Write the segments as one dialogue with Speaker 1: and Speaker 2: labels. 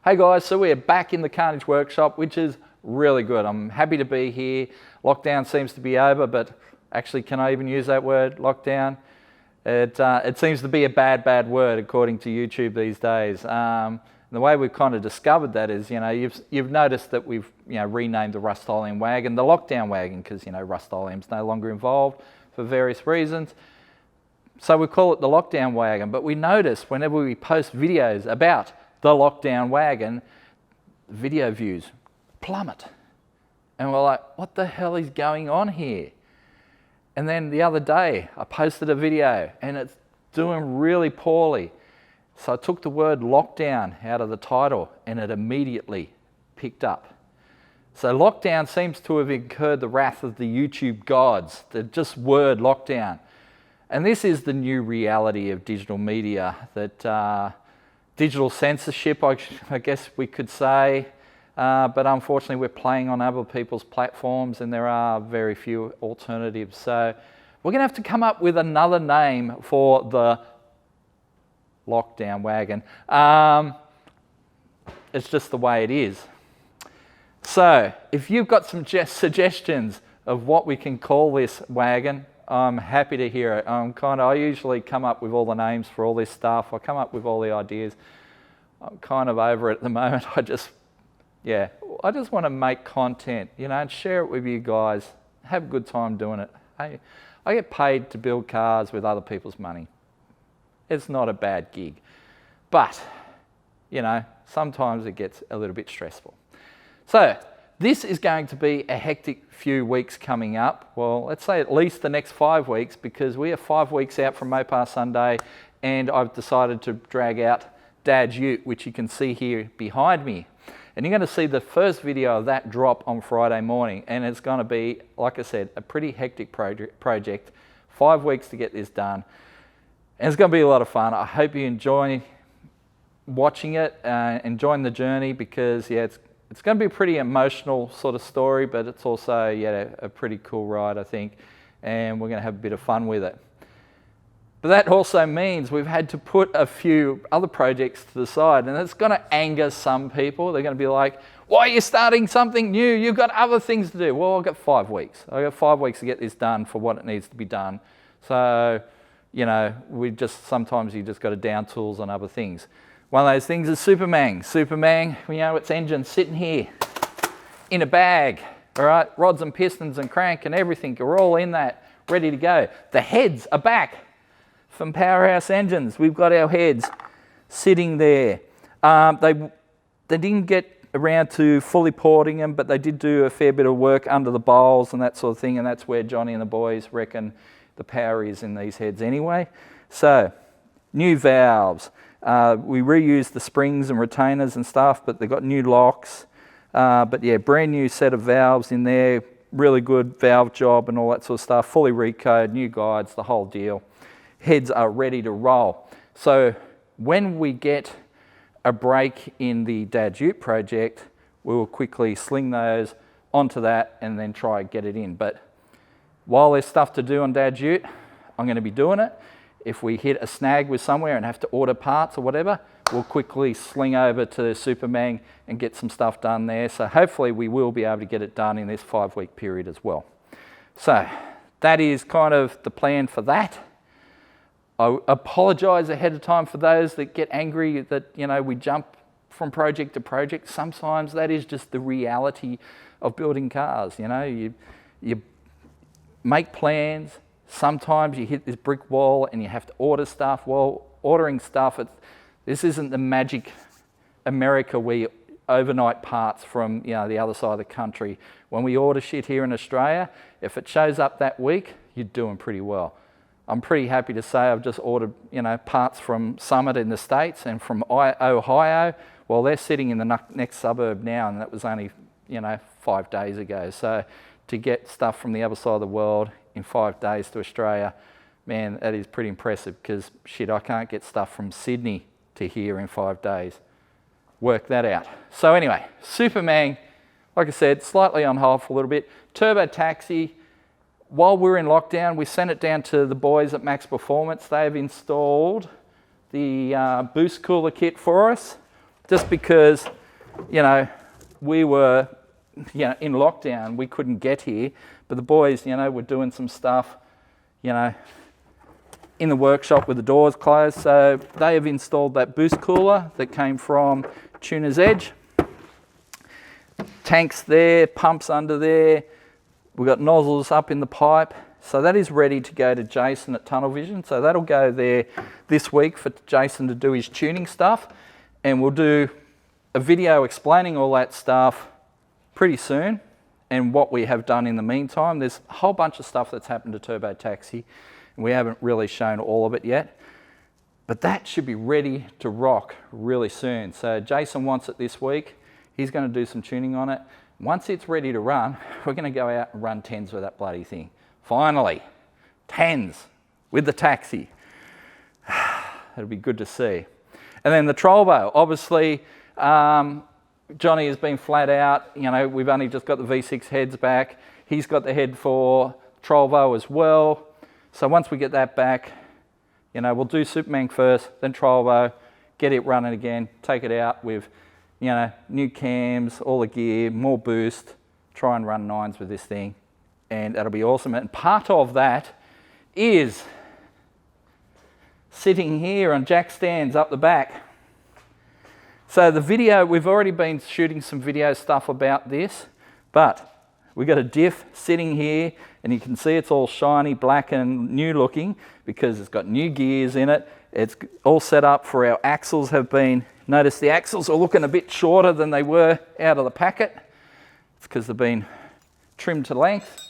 Speaker 1: Hey guys, so we're back in the Carnage workshop, which is really good. I'm happy to be here. Lockdown seems to be over, but actually, can I even use that word, lockdown? It seems to be a bad word according to YouTube these days. And the way we've kind of discovered that is, you've noticed that we've renamed the Rust-Oleum wagon the lockdown wagon because Rust-Oleum's no longer involved for various reasons. So we call it the lockdown wagon. But we notice whenever we post videos about the lockdown wagon, video views plummet. And we're like, what the hell is going on here? And then the other day, I posted a video and it's doing really poorly. So I took the word lockdown out of the title and it immediately picked up. So lockdown seems to have incurred the wrath of the YouTube gods, the just word lockdown. And this is the new reality of digital media, that digital censorship, I guess we could say, but unfortunately we're playing on other people's platforms and there are very few alternatives. So we're going to have to come up with another name for the lockdown wagon. It's just the way it is. So if you've got some suggestions of what we can call this wagon, I'm happy to hear it. I usually come up with all the names for all this stuff. I come up with all the ideas. I'm kind of over it at the moment. I just want to make content, and share it with you guys. Have a good time doing it. Hey, I get paid to build cars with other people's money. It's not a bad gig. But, sometimes it gets a little bit stressful. So, this is going to be a hectic few weeks coming up. Well, let's say at least the next 5 weeks, because we are 5 weeks out from Mopar Sunday and I've decided to drag out Dad's Ute, which you can see here behind me. And you're going to see the first video of that drop on Friday morning. And it's going to be, like I said, a pretty hectic project. 5 weeks to get this done. And it's going to be a lot of fun. I hope you enjoy watching it, enjoying the journey, because it's going to be a pretty emotional sort of story, but it's also a pretty cool ride, I think, and we're going to have a bit of fun with it. But that also means we've had to put a few other projects to the side, and it's going to anger some people. They're going to be like, why are you starting something new? You've got other things to do. Well, I've got 5 weeks. I've got 5 weeks to get this done for what it needs to be done. So, sometimes you just got to down tools on other things. One of those things is Superman. Superman, its engine sitting here in a bag, all right? Rods and pistons and crank and everything are all in that, ready to go. The heads are back from Powerhouse Engines. We've got our heads sitting there. They didn't get around to fully porting them, but they did do a fair bit of work under the bowls and that sort of thing, and that's where Johnny and the boys reckon the power is in these heads anyway. So, new valves. We reused the springs and retainers and stuff, but they've got new locks. Brand new set of valves in there, really good valve job and all that sort of stuff, fully recode, new guides, the whole deal. Heads are ready to roll. So when we get a break in the Dad's Ute project, we will quickly sling those onto that and then try and get it in. But while there's stuff to do on Dad's Ute, I'm going to be doing it. If we hit a snag with somewhere and have to order parts or whatever, we'll quickly sling over to Superman and get some stuff done there. So hopefully we will be able to get it done in this 5 week period as well. So that is kind of the plan for that. I apologise ahead of time for those that get angry that, we jump from project to project. Sometimes that is just the reality of building cars. You make plans. Sometimes you hit this brick wall and you have to order stuff. Well, ordering stuff, this isn't the magic America where you overnight parts from the other side of the country. When we order shit here in Australia, if it shows up that week, you're doing pretty well. I'm pretty happy to say I've just ordered parts from Summit in the States and from Ohio. Well, they're sitting in the next suburb now, and that was only 5 days ago. So to get stuff from the other side of the world in 5 days to Australia, man, that is pretty impressive, because shit, I can't get stuff from Sydney to here in 5 days. Work that out. So anyway, Superman, like I said, slightly on hold for a little bit. Turbo Taxi, while we're in lockdown, we sent it down to the boys at Max Performance. They've installed the boost cooler kit for us. just because, you know, we were, you know, in lockdown, we couldn't get here, but the boys, you know, were doing some stuff, you know, in the workshop with the doors closed. So they have installed that boost cooler that came from Tuner's Edge. Tanks there, pumps under there. We've got nozzles up in the pipe. So that is ready to go to Jason at Tunnel Vision. So that'll go there this week for Jason to do his tuning stuff. And we'll do a video explaining all that stuff pretty soon and what we have done in the meantime. There's a whole bunch of stuff that's happened to Turbo Taxi. We haven't really shown all of it yet, but that should be ready to rock really soon. So Jason wants it this week. He's going to do some tuning on it. Once it's ready to run, we're going to go out and run 10s with that bloody thing. Finally, 10s with the taxi. It'll be good to see. And then the Trollbo, obviously, Johnny has been flat out. You know, we've only just got the V6 heads back. He's got the head for Trollbo as well. So once we get that back, you know, we'll do Superman first, then Trollbo, get it running again, take it out with, you know, new cams, all the gear, more boost, try and run 9s with this thing, and that'll be awesome. And part of that is sitting here on jack stands up the back. So the video, we've already been shooting some video stuff about this, but we've got a diff sitting here, and you can see it's all shiny, black and new looking because it's got new gears in it. It's all set up for our axles have been, notice the axles are looking a bit shorter than they were out of the packet. It's because they've been trimmed to length.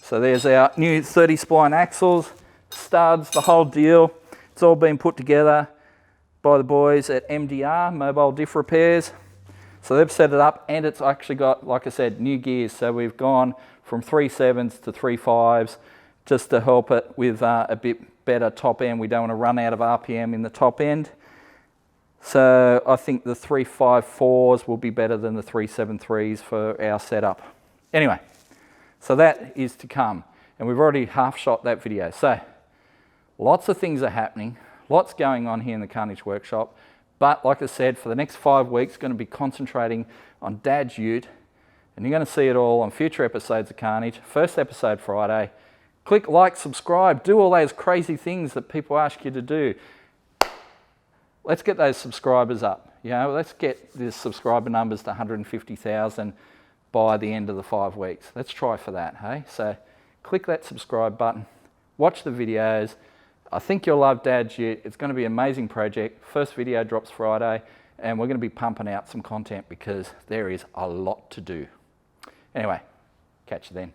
Speaker 1: So there's our new 30 spline axles, studs, the whole deal. It's all been put together by the boys at MDR, Mobile Diff Repairs. So they've set it up, and it's actually got, like I said, new gears. So we've gone from 3.7s to 3.5s just to help it with a bit better top end. We don't want to run out of RPM in the top end. So I think the 3.54s will be better than the 3.73s for our setup. Anyway, so that is to come. And we've already half shot that video. So lots of things are happening, lots going on here in the Carnage Workshop. But like I said, for the next 5 weeks, going to be concentrating on Dad's Ute, and you're going to see it all on future episodes of Carnage. First episode Friday. Click like, subscribe, do all those crazy things that people ask you to do. Let's get those subscribers up. You know, let's get the subscriber numbers to 150,000 by the end of the 5 weeks. Let's try for that, hey? So click that subscribe button, watch the videos. I think you'll love Dad's Ute. It's going to be an amazing project. First video drops Friday, and we're going to be pumping out some content because there is a lot to do. Anyway, catch you then.